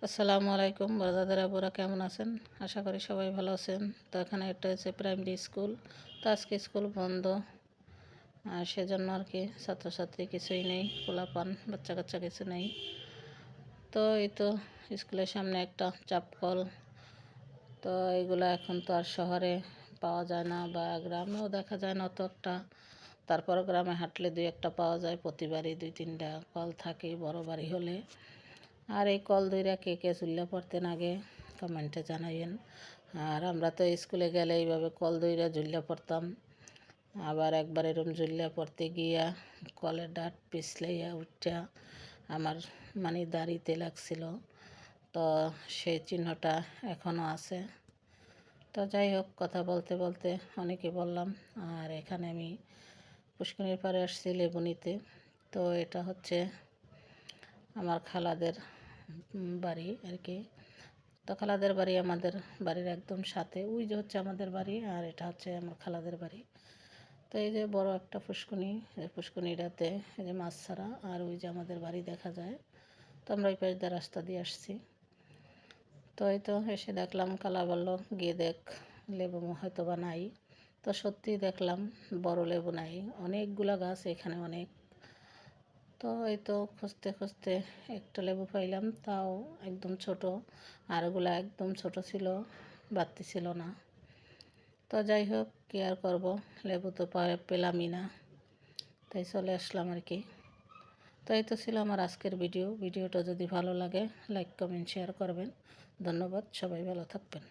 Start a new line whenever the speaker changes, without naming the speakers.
আসসালামু আলাইকুম দাদারা আপুরা, কেমন আছেন? আশা করি সবাই ভালো আছেন। তো এখানে একটা হচ্ছে প্রাইমারি স্কুল। তো আজকে স্কুল বন্ধ, আর সেজন্য আর কি ছাত্রছাত্রী কিছুই নেই, পোলাপান বাচ্চা কাচ্চা কিছু নেই। তো এই তো স্কুলের সামনে একটা চাপ কল। তো এইগুলো এখন তো আর শহরে পাওয়া যায় না, বা গ্রামেও দেখা যায় না অত একটা। তারপর গ্রামে হাঁটলে দুই একটা পাওয়া যায়, প্রতিবারই দুই তিনটা কল থাকে বড় বাড়ি হলে। আর এই কল দুইরা কে কে চুল্লা পড়তেন আগে কমেন্টে জানাইয়েন। আর আমরা তো স্কুলে গেলে এইভাবে কল দইরা ঝুল্লা পড়তাম। আবার একবার এরম ঝুল্লা পড়তে গিয়া কলের ডাট পিছলাইয়া উঠা আমার দাড়িতে লাগছিল। তো সেই চিহ্নটা এখনও আছে। তো যাই হোক, কথা বলতে বলতে অনেকে বললাম। আর এখানে আমি পুষ্করিণীর পাড়ে আসছি লেবু নিতে। তো এটা হচ্ছে আমার খালাদের বাড়ি আর কি। তো খালাদের বাড়ি আমাদের বাড়ির একদম সাথে, ওই যে হচ্ছে আমাদের বাড়ি, আর এটা হচ্ছে আমার খালাদের বাড়ি। তো এই যে বড় একটা পুষ্করিণী, এই পুষ্করিণীটাতে এই যে মাছ ছাড়া, আর ওই যে আমাদের বাড়ি দেখা যায়। তো আমরা ওই পাশ দিয়ে রাস্তা দিয়ে আসছি। তো এই তো এসে দেখলাম, খালা বলল গিয়ে দেখ লেবু হয়তো বা নাই। তো সত্যিই দেখলাম বড় লেবু নাই, অনেকগুলা গাছ এখানে অনেক। তো এই তো খুঁজতে খুঁজতে একটা লেবু পাইলাম, তাও একদম ছোট। আর ওগুলো একদম ছোট ছিল, বাড়তি ছিল না। তো যাই হোক, কী আর করবো, লেবু তো পেলামই না, তাই চলে আসলাম আর কি। তো এই তো ছিল আমার আজকের ভিডিওটা যদি ভালো লাগে লাইক কমেন্ট শেয়ার করবেন। ধন্যবাদ, সবাই ভালো থাকবেন।